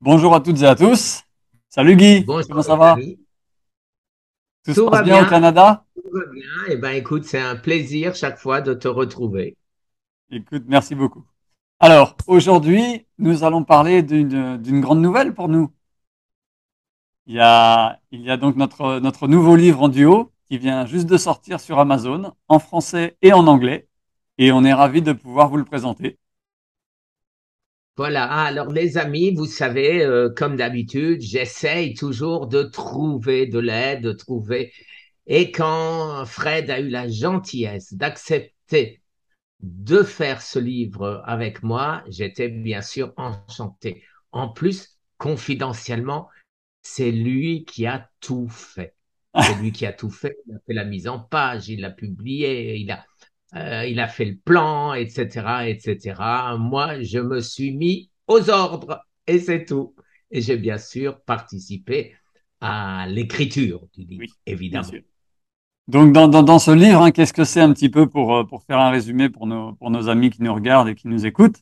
Bonjour à toutes et à tous. Salut Guy, comment Bonjour ça les va? amis, Tout se tout passe va bien au bien, Canada? tout va bien. Eh ben écoute, c'est un plaisir chaque fois de te retrouver. Écoute, merci beaucoup. Alors, aujourd'hui, nous allons parler d'une grande nouvelle pour nous. Il y a donc notre nouveau livre en duo qui vient juste de sortir sur Amazon, en français et en anglais, et on est ravis de pouvoir vous le présenter. Voilà, alors les amis, vous savez, comme d'habitude, j'essaye toujours de trouver de l'aide, de trouver. Et quand Fred a eu la gentillesse d'accepter de faire ce livre avec moi, j'étais bien sûr enchanté. En plus, confidentiellement, c'est lui qui a tout fait. C'est lui qui a tout fait. Il a fait la mise en page, il l'a publié, il a fait le plan, etc., etc. Moi, je me suis mis aux ordres et c'est tout. Et j'ai bien sûr participé à l'écriture du livre, Oui, bien évidemment. sûr. Donc, dans ce livre, hein, qu'est-ce que c'est un petit peu pour faire un résumé pour nos amis qui nous regardent et qui nous écoutent?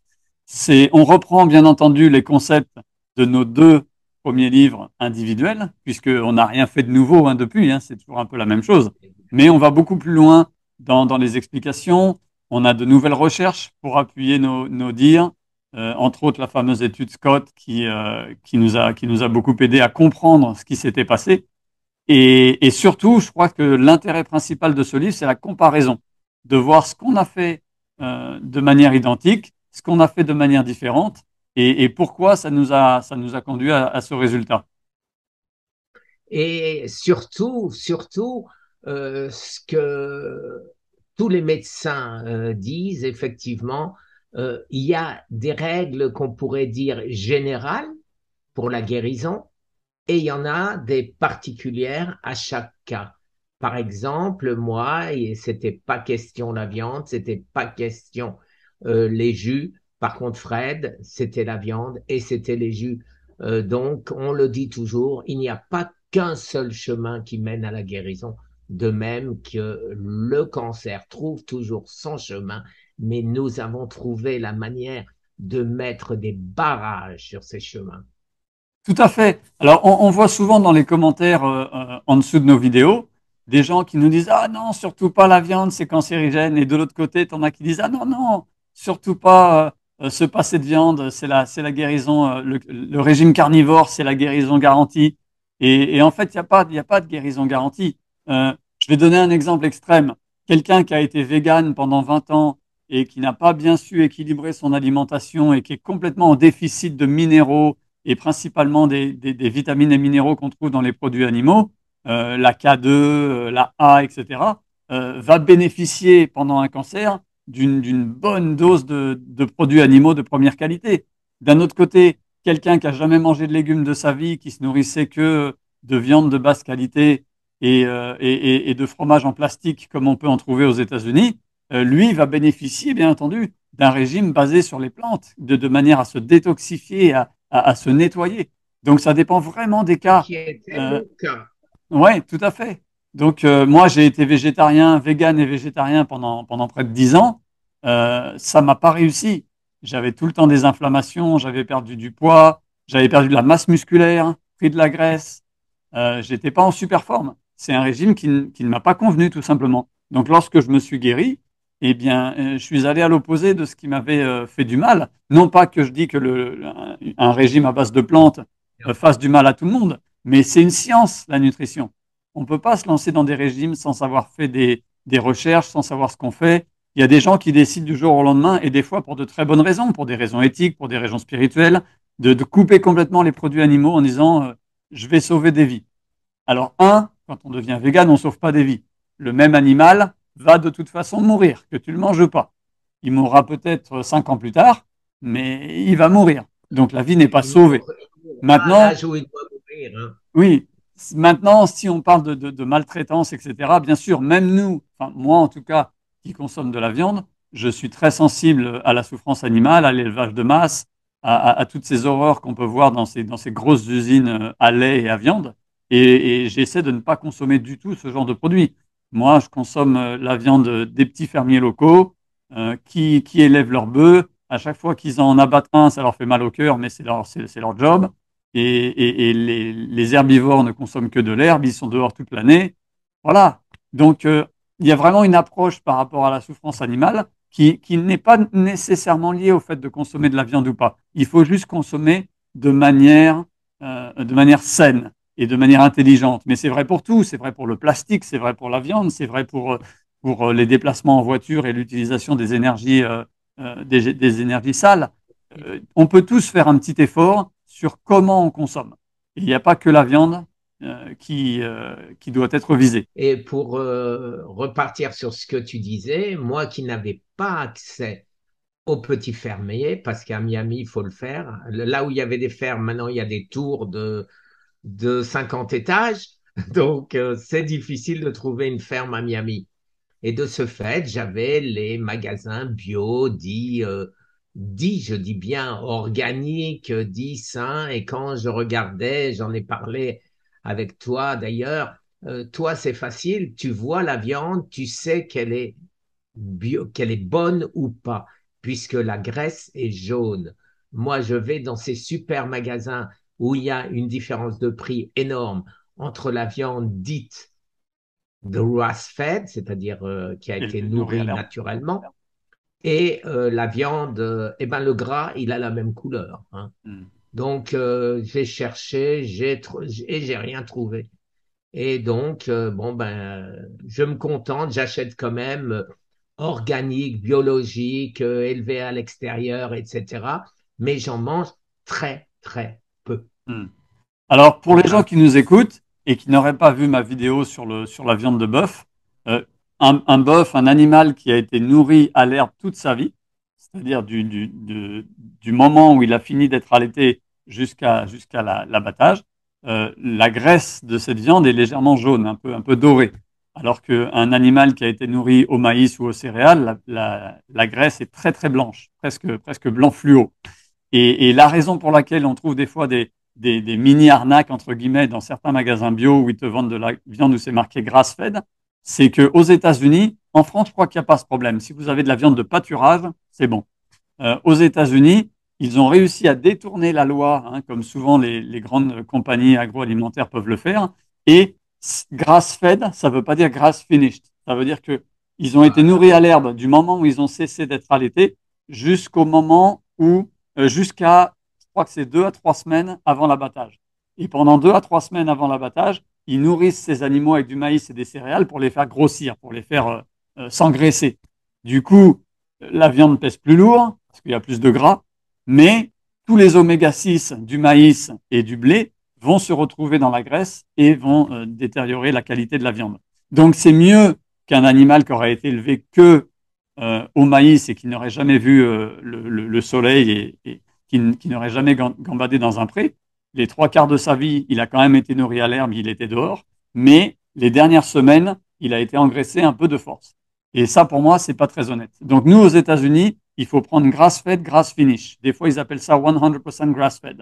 On reprend bien entendu les concepts de nos deux premiers livres individuels, puisqu'on n'a rien fait de nouveau hein, depuis, hein, c'est toujours un peu la même chose. Mais on va beaucoup plus loin dans les explications. On a de nouvelles recherches pour appuyer nos dires, entre autres la fameuse étude Scott qui nous a beaucoup aidé à comprendre ce qui s'était passé. Et surtout, je crois que l'intérêt principal de ce livre, c'est la comparaison, de voir ce qu'on a fait de manière identique, ce qu'on a fait de manière différente, et pourquoi ça nous a conduit à ce résultat. Et surtout, ce que tous les médecins disent, effectivement, il y a des règles qu'on pourrait dire générales pour la guérison et il y en a des particulières à chaque cas. Par exemple, moi, et c'était pas question la viande, c'était pas question les jus. Par contre, Fred, c'était la viande et c'était les jus. Donc, on le dit toujours, il n'y a pas qu'un seul chemin qui mène à la guérison, de même que le cancer trouve toujours son chemin, mais nous avons trouvé la manière de mettre des barrages sur ces chemins. Tout à fait. Alors, on voit souvent dans les commentaires en dessous de nos vidéos des gens qui nous disent: Ah non, surtout pas la viande, c'est cancérigène. Et de l'autre côté, tu en as qui disent: Ah non, non, surtout pas se passer de viande, c'est la guérison. Le régime carnivore, c'est la guérison garantie. Et en fait, il y a pas de guérison garantie. Je vais donner un exemple extrême. Quelqu'un qui a été vegan pendant 20 ans et qui n'a pas bien su équilibrer son alimentation et qui est complètement en déficit de minéraux et principalement des vitamines et minéraux qu'on trouve dans les produits animaux, la K2, la A, etc., va bénéficier pendant un cancer d'une bonne dose de produits animaux de première qualité. D'un autre côté, quelqu'un qui a jamais mangé de légumes de sa vie, qui se nourrissait que de viande de basse qualité et de fromage en plastique comme on peut en trouver aux États-Unis, lui va bénéficier bien entendu d'un régime basé sur les plantes, de manière à se détoxifier, à se nettoyer. Donc ça dépend vraiment des cas. Qui était Euh, mon cas. ouais, tout à fait. Donc moi j'ai été végétarien, vegan et végétarien pendant près de 10 ans. Ça m'a pas réussi. J'avais tout le temps des inflammations, j'avais perdu du poids, j'avais perdu de la masse musculaire, pris de la graisse. J'étais pas en super forme. C'est un régime qui ne m'a pas convenu tout simplement. Donc lorsque je me suis guéri, eh bien, je suis allé à l'opposé de ce qui m'avait fait du mal. Non pas que je dis que un régime à base de plantes fasse du mal à tout le monde, mais c'est une science, la nutrition. On ne peut pas se lancer dans des régimes sans avoir fait des recherches, sans savoir ce qu'on fait. Il y a des gens qui décident du jour au lendemain, et des fois pour de très bonnes raisons, pour des raisons éthiques, pour des raisons spirituelles, de couper complètement les produits animaux en disant je vais sauver des vies. Alors, quand on devient vegan, on ne sauve pas des vies. Le même animal va de toute façon mourir, que tu le manges pas. Il mourra peut-être 5 ans plus tard, mais il va mourir. Donc la vie n'est pas sauvée. Il mourra à Maintenant, l'âge où il doit mourir, hein. oui, maintenant, si on parle de maltraitance, etc., bien sûr, même nous, enfin moi en tout cas, qui consomme de la viande, je suis très sensible à la souffrance animale, à l'élevage de masse, à toutes ces horreurs qu'on peut voir dans ces grosses usines à lait et à viande. Et j'essaie de ne pas consommer du tout ce genre de produits. Moi, je consomme la viande des petits fermiers locaux qui élèvent leurs bœufs. À chaque fois qu'ils en abattent un, ça leur fait mal au cœur, mais c'est leur job. et les herbivores ne consomment que de l'herbe, ils sont dehors toute l'année. Voilà. Donc, il y a vraiment une approche par rapport à la souffrance animale qui n'est pas nécessairement liée au fait de consommer de la viande ou pas. Il faut juste consommer de manière saine et de manière intelligente. Mais c'est vrai pour tout. C'est vrai pour le plastique, c'est vrai pour la viande, c'est vrai pour les déplacements en voiture et l'utilisation des énergies sales. On peut tous faire un petit effort sur comment on consomme. Il n'y a pas que la viande qui doit être visée. Et pour repartir sur ce que tu disais, moi qui n'avais pas accès aux petits fermiers, parce qu'à Miami, il faut le faire. Là où il y avait des fermes, maintenant, il y a des tours de 50 étages. Donc, c'est difficile de trouver une ferme à Miami. Et de ce fait, j'avais les magasins bio dits, je dis bien, organiques, dits sains. Et quand je regardais, j'en ai parlé avec toi d'ailleurs, toi, c'est facile, tu vois la viande, tu sais qu'elle est bio, qu'elle est bonne ou pas, puisque la graisse est jaune. Moi, je vais dans ces super magasins où il y a une différence de prix énorme entre la viande dite de grass-fed, c'est-à-dire qui a Et été nourrir à nourrie l'herbe. naturellement, et la viande, eh ben, le gras, il a la même couleur, hein. Mm. Donc, j'ai cherché, et j'ai rien trouvé. Et donc, bon, ben, je me contente, j'achète quand même organique, biologique, élevé à l'extérieur, etc. Mais j'en mange très, très peu. Mm. Alors, pour les gens Enfin, qui nous écoutent et qui n'auraient pas vu ma vidéo sur la viande de bœuf, euh, un bœuf, un animal qui a été nourri à l'herbe toute sa vie, c'est-à-dire du moment où il a fini d'être allaité jusqu'à l'abattage, la graisse de cette viande est légèrement jaune, un peu dorée. Alors qu'un animal qui a été nourri au maïs ou aux céréales, la graisse est très très blanche, presque blanc fluo. Et la raison pour laquelle on trouve des fois des mini-arnaques, entre guillemets, dans certains magasins bio où ils te vendent de la viande où c'est marqué grass-fed, c'est qu'aux États-Unis, en France, je crois qu'il n'y a pas ce problème. Si vous avez de la viande de pâturage, c'est bon. Aux États-Unis, ils ont réussi à détourner la loi, hein, comme souvent les grandes compagnies agroalimentaires peuvent le faire. Et grass-fed, ça ne veut pas dire grass-finished. Ça veut dire qu'ils ont été voilà. nourris à l'herbe du moment où ils ont cessé d'être allaités jusqu'au moment où, jusqu'à, je crois que c'est 2 à 3 semaines avant l'abattage. Et pendant 2 à 3 semaines avant l'abattage, ils nourrissent ces animaux avec du maïs et des céréales pour les faire grossir, pour les faire s'engraisser. Du coup, la viande pèse plus lourd parce qu'il y a plus de gras, mais tous les oméga 6 du maïs et du blé vont se retrouver dans la graisse et vont détériorer la qualité de la viande. Donc c'est mieux qu'un animal qui aurait été élevé que au maïs et qui n'aurait jamais vu le soleil et qui n'aurait jamais gambadé dans un pré. Les 3 quarts de sa vie, il a quand même été nourri à l'herbe, il était dehors, mais les dernières semaines, il a été engraissé un peu de force. Et ça, pour moi, c'est pas très honnête. Donc, nous, aux États-Unis, il faut prendre grass-fed, grass-finish. Des fois, ils appellent ça 100% grass-fed.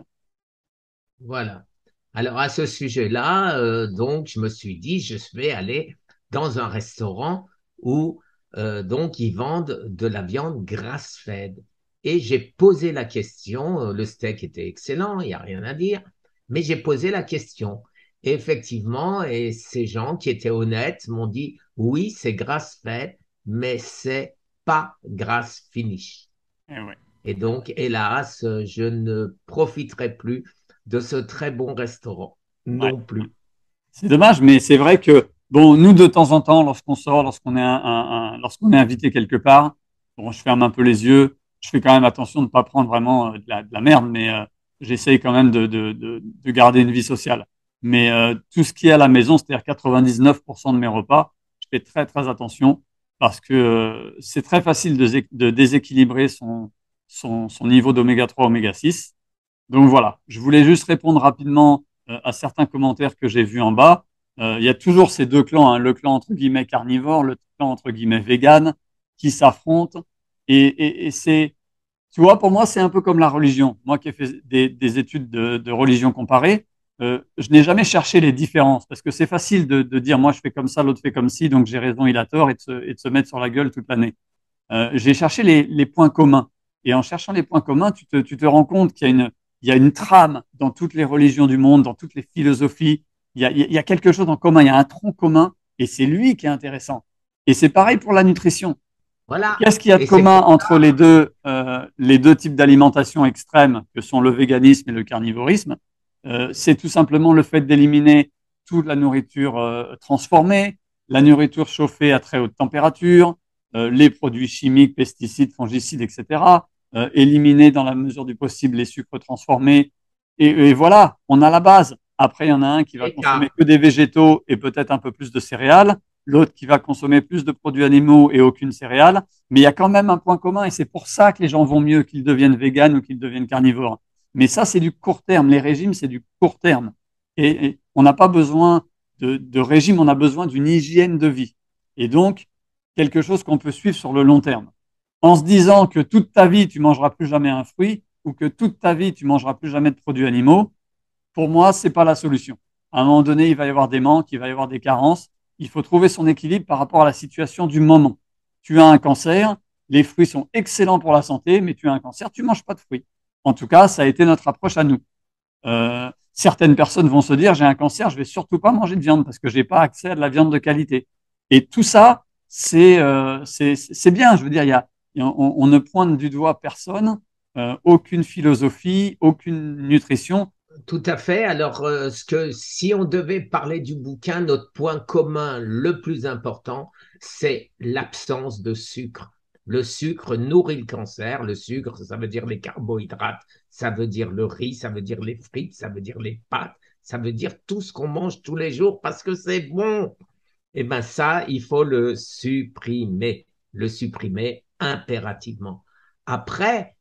Voilà. Alors, à ce sujet-là, donc, je me suis dit, je vais aller dans un restaurant où, donc, ils vendent de la viande grass-fed. Et j'ai posé la question, le steak était excellent, il n'y a rien à dire, mais j'ai posé la question. Et effectivement, et ces gens qui étaient honnêtes m'ont dit, oui, c'est grass-fed, mais c'est pas grass-finish. Eh ouais. Et donc, hélas, je ne profiterai plus de ce très bon restaurant Ouais. non plus. C'est dommage, mais c'est vrai que, bon, nous, de temps en temps, lorsqu'on sort, lorsqu'on est invité quelque part, bon, je ferme un peu les yeux. Je fais quand même attention de ne pas prendre vraiment de la merde, mais j'essaye quand même de garder une vie sociale. Mais tout ce qui est à la maison, c'est-à-dire 99% de mes repas, je fais très, très attention parce que c'est très facile de déséquilibrer son niveau d'oméga 3, oméga 6. Donc voilà, je voulais juste répondre rapidement à certains commentaires que j'ai vus en bas. Il y a toujours ces deux clans, hein, le clan entre guillemets carnivore, le clan entre guillemets vegan, qui s'affrontent. Et c'est, tu vois, pour moi, c'est un peu comme la religion. Moi qui ai fait des études de religion comparée, je n'ai jamais cherché les différences parce que c'est facile de dire moi je fais comme ça, l'autre fait comme ci, donc j'ai raison, il a tort, et de se mettre sur la gueule toute l'année. J'ai cherché les points communs. Et en cherchant les points communs, tu te rends compte qu'il y a il y a une trame dans toutes les religions du monde, dans toutes les philosophies. Il y a quelque chose en commun, il y a un tronc commun, et c'est lui qui est intéressant. Et c'est pareil pour la nutrition. Voilà. Qu'est-ce qu'il y a de Et c'est commun pour entre les deux types d'alimentation extrêmes que sont le véganisme et le carnivorisme? C'est tout simplement le fait d'éliminer toute la nourriture transformée, la nourriture chauffée à très haute température, les produits chimiques, pesticides, fongicides, etc. Éliminer dans la mesure du possible les sucres transformés. Et voilà, on a la base. Après, il y en a un qui va consommer ça. que des végétaux et peut-être un peu plus de céréales, l'autre qui va consommer plus de produits animaux et aucune céréale. Mais il y a quand même un point commun et c'est pour ça que les gens vont mieux qu'ils deviennent véganes ou qu'ils deviennent carnivores. Mais ça, c'est du court terme. Les régimes, c'est du court terme. Et on n'a pas besoin de régime, on a besoin d'une hygiène de vie. Et donc, quelque chose qu'on peut suivre sur le long terme. En se disant que toute ta vie, tu mangeras plus jamais un fruit ou que toute ta vie, tu mangeras plus jamais de produits animaux, pour moi, c'est pas la solution. À un moment donné, il va y avoir des manques, il va y avoir des carences. Il faut trouver son équilibre par rapport à la situation du moment. Tu as un cancer, les fruits sont excellents pour la santé, mais tu as un cancer, tu manges pas de fruits. En tout cas, ça a été notre approche à nous. Certaines personnes vont se dire, j'ai un cancer, je vais surtout pas manger de viande parce que j'ai pas accès à de la viande de qualité. Et tout ça, c'est bien. Je veux dire, on ne pointe du doigt personne, aucune philosophie, aucune nutrition. Tout à fait. Alors, si on devait parler du bouquin, notre point commun le plus important, c'est l'absence de sucre. Le sucre nourrit le cancer. Le sucre, ça veut dire les carbohydrates, ça veut dire le riz, ça veut dire les frites, ça veut dire les pâtes, ça veut dire tout ce qu'on mange tous les jours parce que c'est bon. Eh bien, ça, il faut le supprimer impérativement. Après,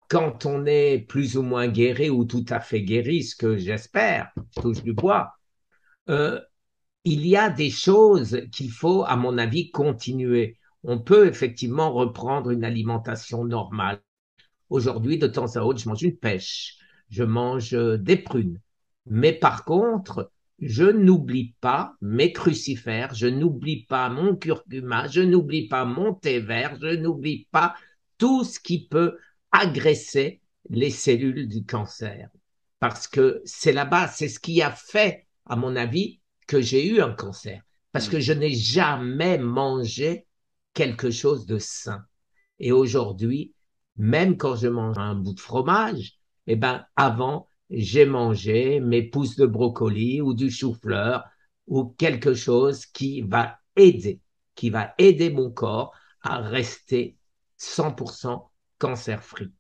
quand on est plus ou moins guéri ou tout à fait guéri, ce que j'espère, je touche du bois, euh, il y a des choses qu'il faut, à mon avis, continuer. On peut effectivement reprendre une alimentation normale. Aujourd'hui, de temps à autre, je mange une pêche, je mange des prunes. Mais par contre, je n'oublie pas mes crucifères, je n'oublie pas mon curcuma, je n'oublie pas mon thé vert, je n'oublie pas tout ce qui peut agresser les cellules du cancer. Parce que c'est là-bas, c'est ce qui a fait, à mon avis, que j'ai eu un cancer. Parce que je n'ai jamais mangé quelque chose de sain. Et aujourd'hui, même quand je mange un bout de fromage, eh ben, avant, j'ai mangé mes pousses de brocoli ou du chou-fleur ou quelque chose qui va aider mon corps à rester 100% cancer-free.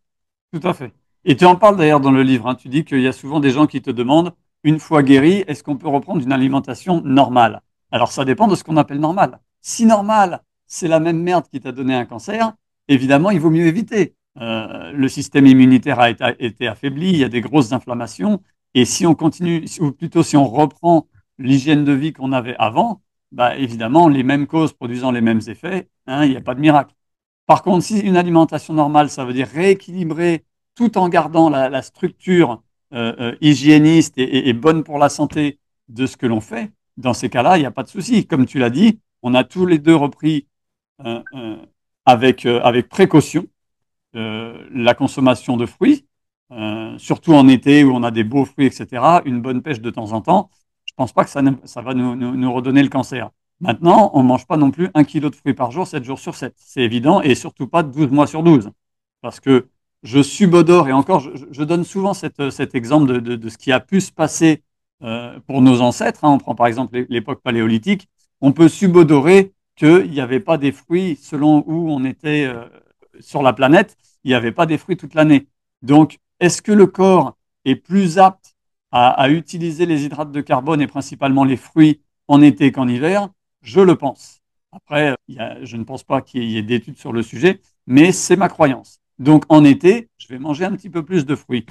Tout à fait. Et tu en parles d'ailleurs dans le livre, hein. Tu dis qu'il y a souvent des gens qui te demandent, une fois guéri, est-ce qu'on peut reprendre une alimentation normale? Alors ça dépend de ce qu'on appelle normal. Si normal, c'est la même merde qui t'a donné un cancer, évidemment, il vaut mieux éviter. Le système immunitaire a été affaibli, il y a des grosses inflammations, et si on continue, ou plutôt si on reprend l'hygiène de vie qu'on avait avant, bah, évidemment, les mêmes causes produisant les mêmes effets, hein, il n'y a pas de miracle. Par contre, si une alimentation normale, ça veut dire rééquilibrer tout en gardant la structure hygiéniste et bonne pour la santé de ce que l'on fait, dans ces cas-là, il n'y a pas de souci. Comme tu l'as dit, on a tous les deux repris euh, euh, avec précaution la consommation de fruits, surtout en été où on a des beaux fruits, etc. Une bonne pêche de temps en temps, je ne pense pas que ça va nous redonner le cancer. Maintenant, on ne mange pas non plus 1 kilo de fruits par jour, 7 jours sur 7. C'est évident, et surtout pas 12 mois sur 12. Parce que je subodore, et encore, je donne souvent cet exemple de ce qui a pu se passer pour nos ancêtres, hein. On prend par exemple l'époque paléolithique. On peut subodorer qu'il n'y avait pas des fruits selon où on était sur la planète, il n'y avait pas des fruits toute l'année. Donc, est-ce que le corps est plus apte à utiliser les hydrates de carbone et principalement les fruits en été qu'en hiver? Je le pense. Après, je ne pense pas qu'il y ait d'études sur le sujet, mais c'est ma croyance. Donc, en été, je vais manger un petit peu plus de fruits.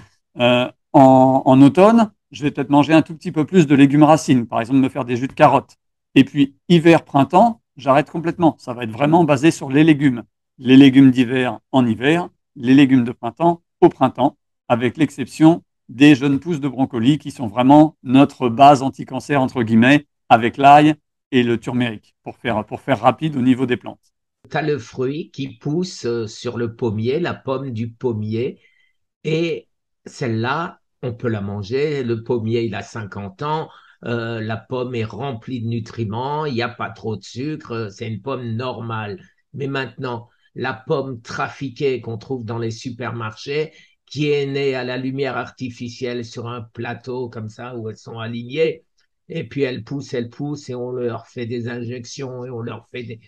En automne, je vais peut-être manger un tout petit peu plus de légumes racines, par exemple me faire des jus de carottes. Et puis, hiver, printemps, j'arrête complètement. Ça va être vraiment basé sur les légumes d'hiver en hiver, les légumes de printemps au printemps, avec l'exception des jeunes pousses de brocoli qui sont vraiment notre base anti-cancer, entre guillemets, avec l'ail et le turméric, pour faire rapide au niveau des plantes. Tu as le fruit qui pousse sur le pommier, la pomme du pommier, et celle-là, on peut la manger. Le pommier, il a 50 ans. La pomme est remplie de nutriments. Il n'y a pas trop de sucre. C'est une pomme normale. Mais maintenant, la pomme trafiquée qu'on trouve dans les supermarchés, qui est née à la lumière artificielle sur un plateau comme ça où elles sont alignées, et puis elles poussent et on leur fait des injections et on leur fait des...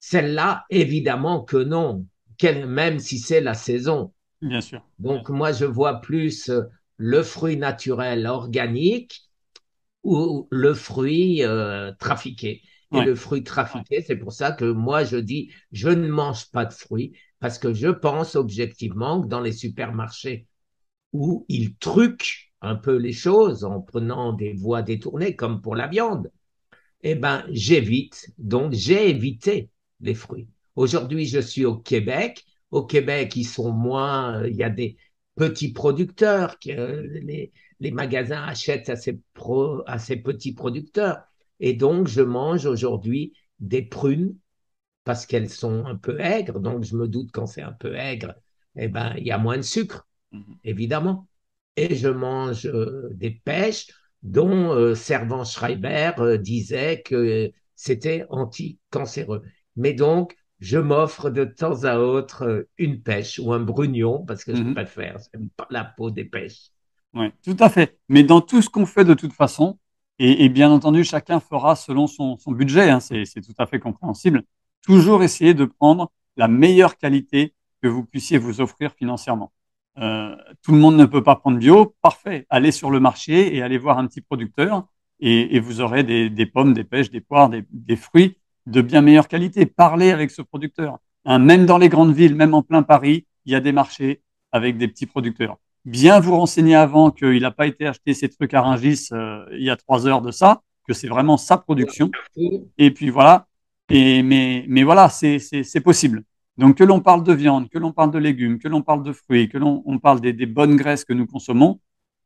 Celle-là, évidemment que non, même si c'est la saison. Bien sûr. Donc, moi, je vois plus le fruit naturel organique ou le fruit trafiqué. Et Ouais. le fruit trafiqué, c'est pour ça que moi, je dis, je ne mange pas de fruits parce que je pense objectivement que dans les supermarchés où ils truquent un peu les choses en prenant des voies détournées, comme pour la viande, eh ben, j'évite. Donc, j'ai évité les fruits. Aujourd'hui, je suis au Québec. Au Québec, ils sont moins. Il y a des petits producteurs que les magasins achètent à ces petits producteurs. Et donc, je mange aujourd'hui des prunes parce qu'elles sont un peu aigres. Donc, je me doute quand c'est un peu aigre, eh ben, il y a moins de sucre, Mhm. évidemment. Et je mange des pêches dont Servan Schreiber disait que c'était anti-cancéreux. Mais donc, je m'offre de temps à autre une pêche ou un brugnon parce que je Mhm. préfère, j'aime pas la peau des pêches. Ouais, tout à fait. Mais dans tout ce qu'on fait de toute façon, et bien entendu, chacun fera selon son budget, hein, c'est tout à fait compréhensible, toujours essayer de prendre la meilleure qualité que vous puissiez vous offrir financièrement. Euh, Tout le monde ne peut pas prendre bio, parfait. Allez sur le marché et allez voir un petit producteur et vous aurez des pommes, des pêches, des poires, des fruits de bien meilleure qualité. Parlez avec ce producteur. Hein, même dans les grandes villes, même en plein Paris, il y a des marchés avec des petits producteurs. Bien vous renseigner avant qu'il n'a pas été acheté ces trucs à Rungis il y a 3 heures de ça, que c'est vraiment sa production. Et puis voilà. Mais voilà, c'est possible. Donc que l'on parle de viande, que l'on parle de légumes, que l'on parle de fruits, que l'on on parle des bonnes graisses que nous consommons,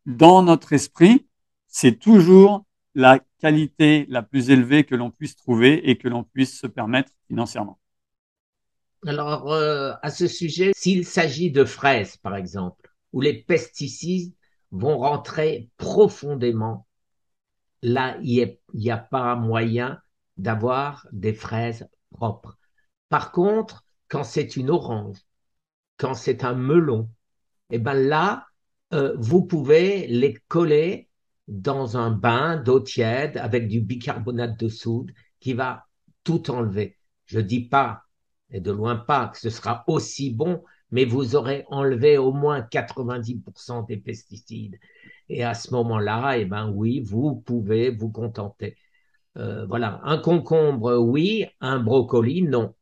dans notre esprit, c'est toujours la qualité la plus élevée que l'on puisse trouver et que l'on puisse se permettre financièrement. Alors, à ce sujet, s'il s'agit de fraises, par exemple, où les pesticides vont rentrer profondément, là, il y a pas moyen d'avoir des fraises propres. Par contre, quand c'est une orange, quand c'est un melon, et ben là, vous pouvez les coller dans un bain d'eau tiède avec du bicarbonate de soude qui va tout enlever. Je dis pas, et de loin pas, que ce sera aussi bon, mais vous aurez enlevé au moins 90% des pesticides. Et à ce moment-là, eh ben oui, vous pouvez vous contenter. Voilà, un concombre, oui, un brocoli, non.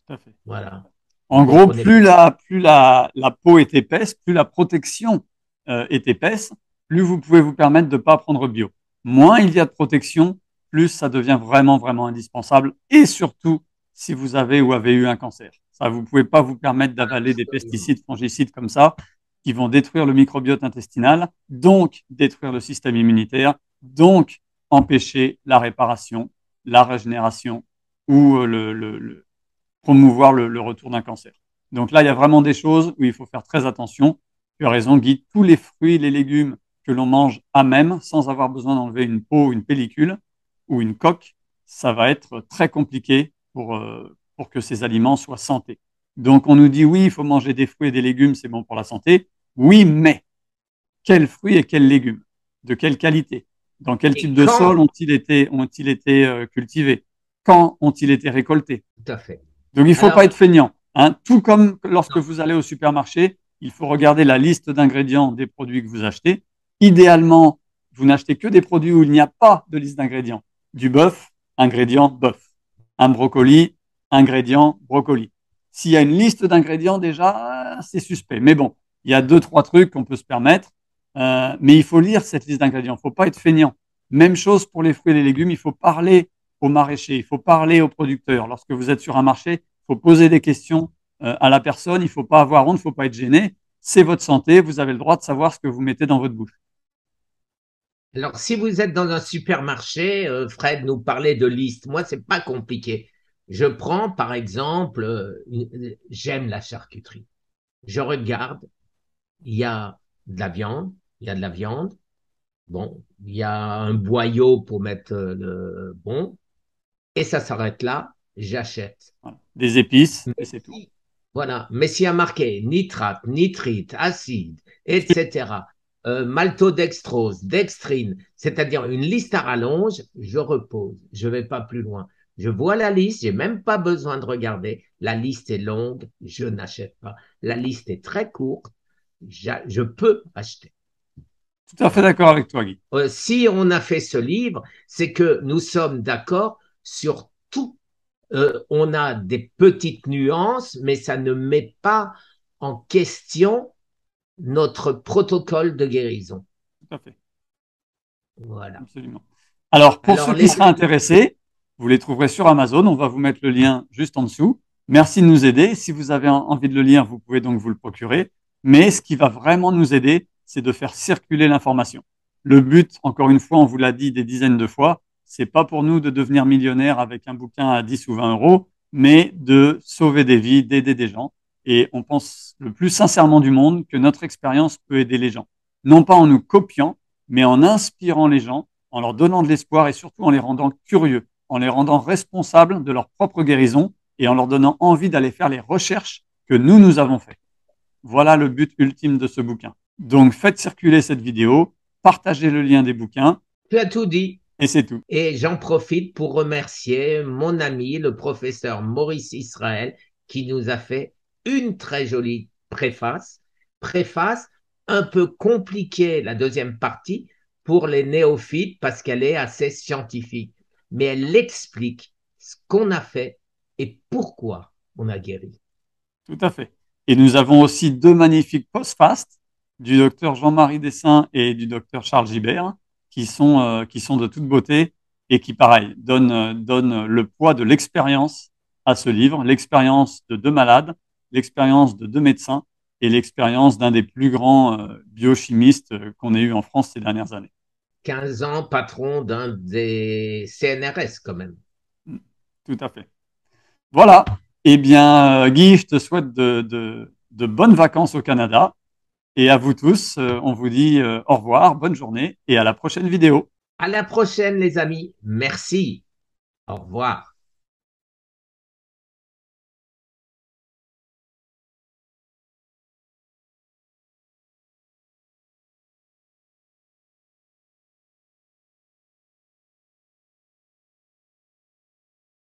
Tout à fait. Voilà. En Donc gros, on n'est plus la peau est épaisse, plus la protection est épaisse, plus vous pouvez vous permettre de ne pas prendre bio. Moins il y a de protection, plus ça devient vraiment, vraiment indispensable. Et surtout, si vous avez ou avez eu un cancer. Ça, vous ne pouvez pas vous permettre d'avaler des absolument. pesticides, fongicides comme ça, qui vont détruire le microbiote intestinal, donc détruire le système immunitaire, donc empêcher la réparation, la régénération ou promouvoir le retour d'un cancer. Donc là, il y a vraiment des choses où il faut faire très attention. Tu as raison, Guy, tous les fruits, les légumes que l'on mange à même, sans avoir besoin d'enlever une peau, une pellicule ou une coque, ça va être très compliqué pour que ces aliments soient santé. Donc on nous dit oui, il faut manger des fruits et des légumes, c'est bon pour la santé. Oui, mais quels fruits et quels légumes? De quelle qualité? Dans quel type Et de quand, sol ont-ils été cultivés? Quand ont-ils été récoltés? tout à fait. Donc, il ne faut pas Alors, être feignant. Hein. Tout comme lorsque non, vous allez au supermarché, il faut regarder la liste d'ingrédients des produits que vous achetez. Idéalement, vous n'achetez que des produits où il n'y a pas de liste d'ingrédients. Du bœuf, ingrédient bœuf. Un brocoli, ingrédient brocoli. S'il y a une liste d'ingrédients, déjà, c'est suspect. Mais bon, il y a deux, trois trucs qu'on peut se permettre. Mais il faut lire cette liste d'ingrédients. Il ne faut pas être feignant. Même chose pour les fruits et les légumes. Il faut parler aux maraîchers, il faut parler aux producteurs. Lorsque vous êtes sur un marché, il faut poser des questions à la personne, il ne faut pas avoir honte, il ne faut pas être gêné. C'est votre santé, vous avez le droit de savoir ce que vous mettez dans votre bouche. alors, si vous êtes dans un supermarché, Fred nous parlait de liste. Moi, c'est pas compliqué. Je prends, par exemple, j'aime la charcuterie. Je regarde, il y a de la viande, il y a de la viande. Bon, il y a un boyau pour mettre le bon, et ça s'arrête là, j'achète. Voilà. Des épices, et Mais c'est tout. voilà, mais s'il y a marqué nitrate, nitrite, acide, etc., maltodextrose, dextrine, c'est-à-dire une liste à rallonge, je repose, je ne vais pas plus loin. Je vois la liste, j'ai même pas besoin de regarder. La liste est longue, je n'achète pas. La liste est très courte, je peux acheter. Tout à fait Voilà. d'accord avec toi, Guy. Si on a fait ce livre, c'est que nous sommes d'accord sur tout. On a des petites nuances, mais ça ne met pas en question notre protocole de guérison. Tout à fait. Voilà. Absolument. Alors, pour Alors, ceux qui les seraient amis, intéressés, vous les trouverez sur Amazon. On va vous mettre le lien juste en dessous. Merci de nous aider. Si vous avez envie de le lire, vous pouvez donc vous le procurer. Mais ce qui va vraiment nous aider, c'est de faire circuler l'information. Le but, encore une fois, on vous l'a dit des dizaines de fois, c'est pas pour nous de devenir millionnaire avec un bouquin à 10 ou 20 euros, mais de sauver des vies, d'aider des gens. Et on pense le plus sincèrement du monde que notre expérience peut aider les gens. Non pas en nous copiant, mais en inspirant les gens, en leur donnant de l'espoir et surtout en les rendant curieux, en les rendant responsables de leur propre guérison et en leur donnant envie d'aller faire les recherches que nous avons faites. Voilà le but ultime de ce bouquin. Donc faites circuler cette vidéo, partagez le lien des bouquins tu as tout dit. et c'est tout. Et j'en profite pour remercier mon ami, le professeur Maurice Israël, qui nous a fait une très jolie préface. Préface un peu compliquée, la deuxième partie, pour les néophytes, parce qu'elle est assez scientifique. Mais elle explique ce qu'on a fait et pourquoi on a guéri. Tout à fait. Et nous avons aussi deux magnifiques post-fast du docteur Jean-Marie Dessin et du docteur Charles Gibert qui sont de toute beauté et qui, pareil, donnent le poids de l'expérience à ce livre, l'expérience de deux malades, l'expérience de deux médecins et l'expérience d'un des plus grands biochimistes qu'on ait eu en France ces dernières années. 15 ans, patron d'un des CNRS quand même. Tout à fait. Voilà. Eh bien, Guy, je te souhaite de bonnes vacances au Canada. Et à vous tous, on vous dit au revoir, bonne journée et à la prochaine vidéo. À la prochaine, les amis. Merci. Au revoir.